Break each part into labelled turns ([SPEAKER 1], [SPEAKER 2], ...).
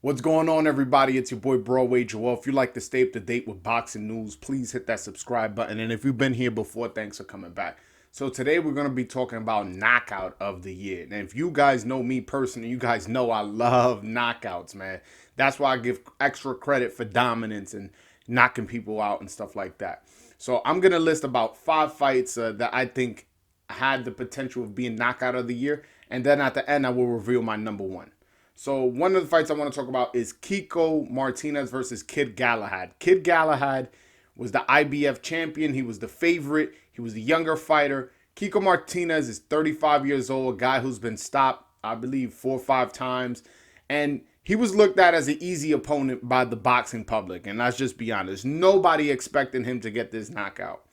[SPEAKER 1] What's going on, everybody? It's your boy Broadway Joel. If you like to stay up to date with boxing news, please hit that subscribe button. And if you've been here before, thanks for coming back. So today we're going to be talking about knockout of the year. And if you guys know me personally, you guys know I love knockouts, man. That's why I give extra credit for dominance and knocking people out and stuff like that. So I'm going to list about 5 fights that I think had the potential of being knockout of the year. And then at the end, I will reveal my number one. So one of the fights I want to talk about is Kiko Martinez versus Kid Galahad. Kid Galahad was the IBF champion. He was the favorite. He was the younger fighter. Kiko Martinez is 35 years old, a guy who's been stopped, I believe, 4 or 5 times. And he was looked at as an easy opponent by the boxing public. And let's just be honest, nobody expected him to get this knockout.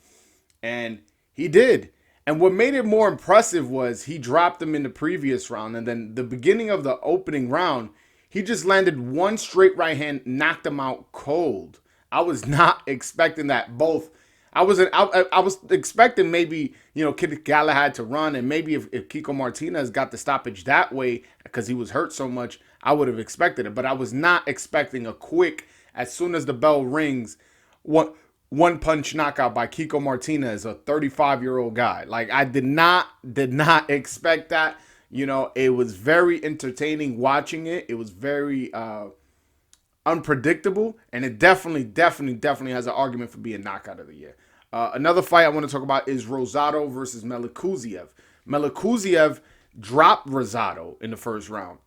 [SPEAKER 1] And he did. And what made it more impressive was he dropped him in the previous round. And then the beginning of the opening round, he just landed one straight right hand, knocked him out cold. I was not expecting that. I was expecting maybe, Kid Galahad to run. And maybe if Kiko Martinez got the stoppage that way because he was hurt so much, I would have expected it. But I was not expecting a quick, as soon as the bell rings, one punch knockout by Kiko Martinez, a 35-year-old guy. Like, I did not expect that. It was very entertaining watching it. It was very unpredictable, and it definitely has an argument for being knockout of the year. Another fight I want to talk about is Rosado versus Melikuziev. Melikuziev dropped Rosado in the first round,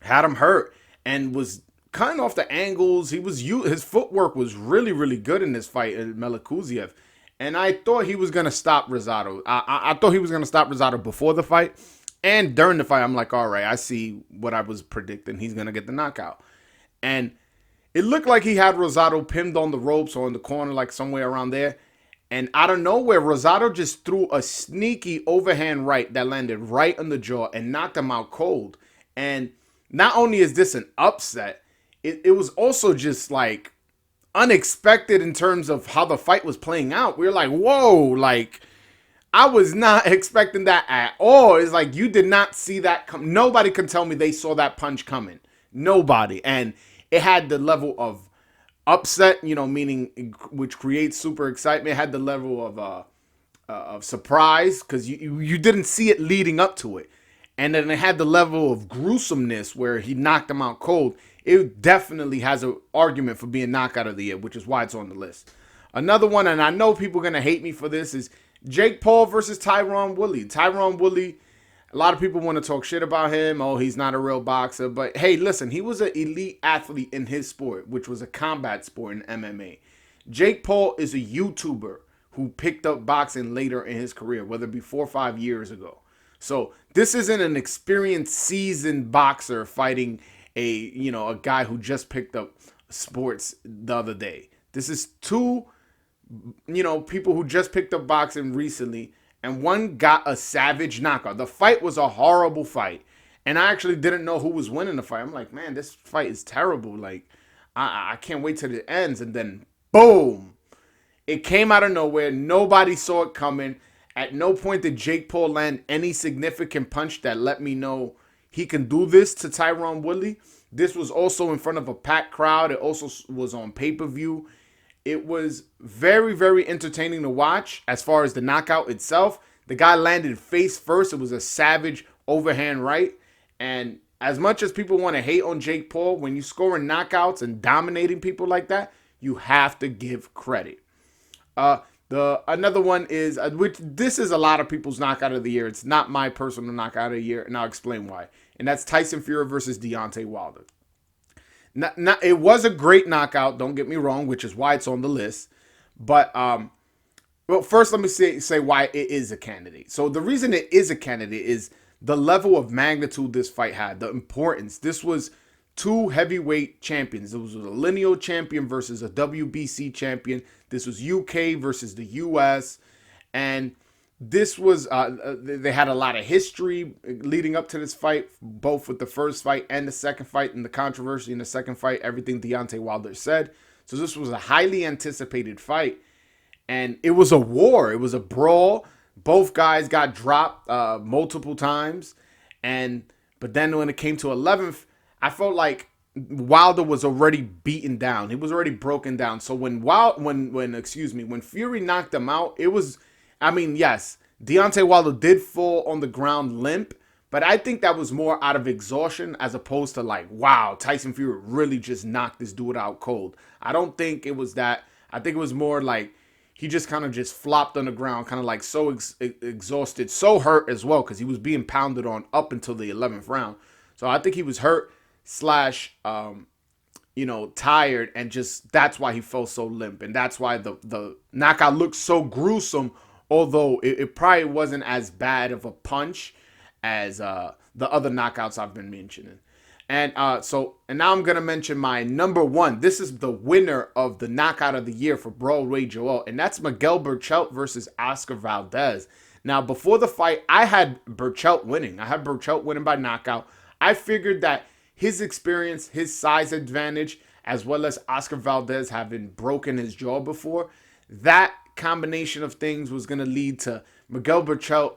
[SPEAKER 1] had him hurt, and was kind of off the angles. His footwork was really good in this fight in Melikuziev. And I thought he was going to stop Rosado. I thought he was going to stop Rosado before the fight. And during the fight, I'm like, all right, I see what I was predicting. He's going to get the knockout. And it looked like he had Rosado pinned on the ropes or in the corner, like somewhere around there. And out of nowhere, Rosado just threw a sneaky overhand right that landed right on the jaw and knocked him out cold. And not only is this an upset, it was also just like unexpected in terms of how the fight was playing out. We were like, whoa, like I was not expecting that at all. It's like you did not see that come. Nobody can tell me they saw that punch coming. Nobody. And it had the level of upset, meaning which creates super excitement. It had the level of surprise because you didn't see it leading up to it. And then it had the level of gruesomeness where he knocked him out cold. It definitely has an argument for being knockout of the year, which is why it's on the list. Another one, and I know people are going to hate me for this, is Jake Paul versus Tyrone Woodley. Tyrone Woodley, a lot of people want to talk shit about him. Oh, he's not a real boxer. But hey, listen, he was an elite athlete in his sport, which was a combat sport in MMA. Jake Paul is a YouTuber who picked up boxing later in his career, whether it be 4 or 5 years ago. So this isn't an experienced, seasoned boxer fighting a guy who just picked up sports the other day. This is two, people who just picked up boxing recently, and one got a savage knockout. The fight was a horrible fight, and I actually didn't know who was winning the fight. I'm like, man, this fight is terrible. Like, I can't wait till it ends, and then boom, it came out of nowhere. Nobody saw it coming. At no point did Jake Paul land any significant punch that let me know he can do this to Tyrone Woodley. This was also in front of a packed crowd. It also was on pay-per-view. It was very entertaining to watch as far as the knockout itself. The guy landed face first. It was a savage overhand right. And as much as people want to hate on Jake Paul, when you're scoring knockouts and dominating people like that, you have to give credit. Another one is, which this is a lot of people's knockout of the year. It's not my personal knockout of the year, and I'll explain why. And that's Tyson Fury versus Deontay Wilder. It was a great knockout, don't get me wrong, which is why it's on the list. But well, first let me say why it is a candidate. So the reason it is a candidate is the level of magnitude this fight had, the importance. This was two heavyweight champions. It was a lineal champion versus a WBC champion. This was UK versus the US. And this was, they had a lot of history leading up to this fight, both with the first fight and the second fight, and the controversy in the second fight, everything Deontay Wilder said. So this was a highly anticipated fight. And it was a war. It was a brawl. Both guys got dropped multiple times. But then when it came to 11th, I felt like Wilder was already beaten down. He was already broken down. So when Fury knocked him out, it was, I mean, yes, Deontay Wilder did fall on the ground limp, but I think that was more out of exhaustion as opposed to like, wow, Tyson Fury really just knocked this dude out cold. I don't think it was that. I think it was more like he just kind of just flopped on the ground, kind of like so exhausted, so hurt as well, because he was being pounded on up until the 11th round. So I think he was hurt slash tired, and just that's why he felt so limp, and that's why the knockout looked so gruesome, although it probably wasn't as bad of a punch as the other knockouts I've been mentioning. And now I'm gonna mention my number one. This is the winner of the knockout of the year for Broadway Joel, and that's Miguel Berchelt versus Oscar Valdez. Now, before the fight, I had Berchelt winning. I had Berchelt winning by knockout. I figured that his experience, his size advantage, as well as Oscar Valdez having broken his jaw before, that combination of things was going to lead to Miguel Berchelt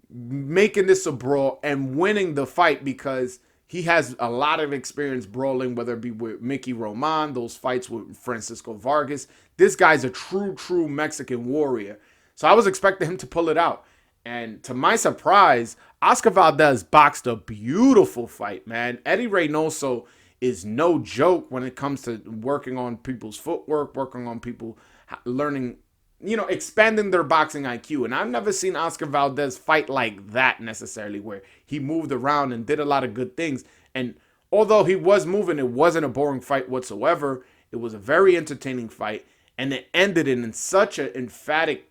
[SPEAKER 1] making this a brawl and winning the fight, because he has a lot of experience brawling, whether it be with Mickey Roman, those fights with Francisco Vargas. This guy's a true Mexican warrior. So I was expecting him to pull it out. And to my surprise, Oscar Valdez boxed a beautiful fight, man. Eddie Reynoso is no joke when it comes to working on people's footwork, working on people learning, expanding their boxing IQ. And I've never seen Oscar Valdez fight like that necessarily, where he moved around and did a lot of good things. And although he was moving, it wasn't a boring fight whatsoever. It was a very entertaining fight, and it ended in such an emphatic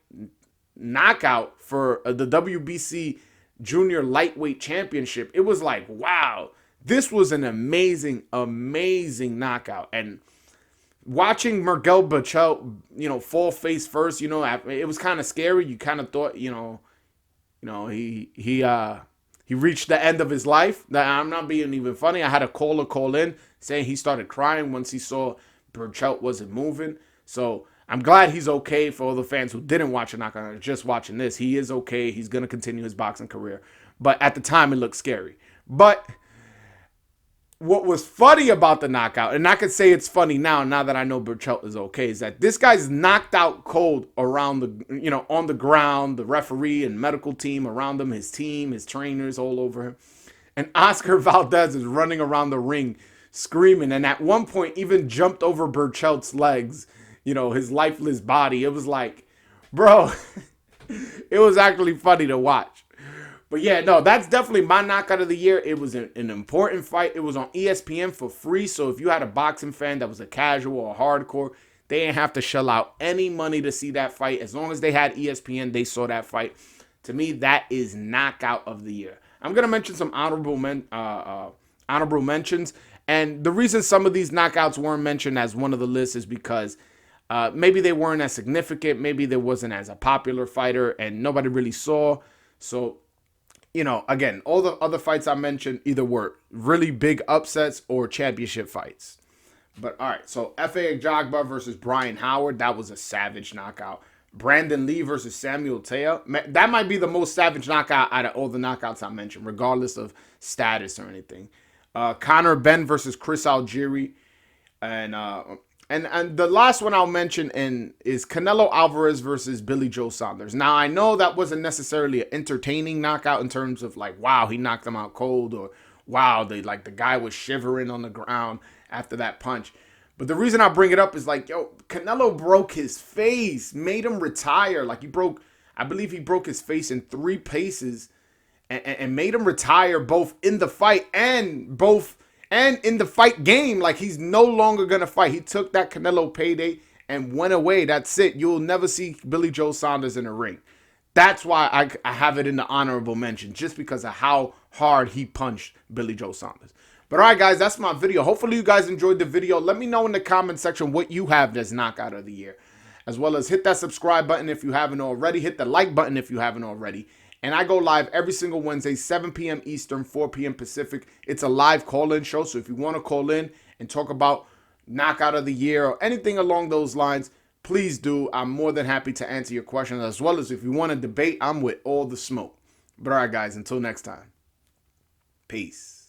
[SPEAKER 1] knockout for the WBC Junior Lightweight Championship. It was like, wow, this was an amazing knockout. And watching Miguel Berchelt, fall face first, it was kind of scary. You kind of thought, he reached the end of his life. I'm not being even funny. I had a caller call in saying he started crying once he saw Berchelt wasn't moving. So I'm glad he's okay. For all the fans who didn't watch a knockout, just watching this, he is okay. He's going to continue his boxing career. But at the time, it looked scary. But what was funny about the knockout, and I can say it's funny now that I know Berchelt is okay, is that this guy's knocked out cold around on the ground, the referee and medical team around him, his team, his trainers all over him. And Oscar Valdez is running around the ring screaming, and at one point even jumped over Berchelt's legs, his lifeless body. It was like, bro, it was actually funny to watch. But yeah, no, that's definitely my knockout of the year. It was an important fight. It was on ESPN for free. So if you had a boxing fan that was a casual or hardcore, they didn't have to shell out any money to see that fight. As long as they had ESPN, they saw that fight. To me, that is knockout of the year. I'm going to mention some honorable mentions. And the reason some of these knockouts weren't mentioned as one of the lists is because maybe they weren't as significant. Maybe there wasn't as a popular fighter and nobody really saw. So, again, all the other fights I mentioned either were really big upsets or championship fights. But all right, so F.A. Ajagba versus Brian Howard, that was a savage knockout. Brandon Lee versus Samuel Taya, that might be the most savage knockout out of all the knockouts I mentioned, regardless of status or anything. Conor Benn versus Chris Algieri, and the last one I'll mention is Canelo Alvarez versus Billy Joe Saunders. Now, I know that wasn't necessarily an entertaining knockout in terms of like, wow, he knocked him out cold, or wow, the guy was shivering on the ground after that punch. But the reason I bring it up is like, yo, Canelo broke his face, made him retire. Like I believe he broke his face in 3 places and made him retire both in the fight and in the fight game. Like, he's no longer going to fight. He took that Canelo payday and went away. That's it. You'll never see Billy Joe Saunders in a ring. That's why I have it in the honorable mention, just because of how hard he punched Billy Joe Saunders. But all right, guys, that's my video. Hopefully you guys enjoyed the video. Let me know in the comment section what you have as knockout of the year, as well as hit that subscribe button if you haven't already. Hit the like button if you haven't already. And I go live every single Wednesday, 7 p.m. Eastern, 4 p.m. Pacific. It's a live call-in show, so if you want to call in and talk about knockout of the year or anything along those lines, please do. I'm more than happy to answer your questions, as well as if you want to debate, I'm with all the smoke. But all right, guys, until next time, peace.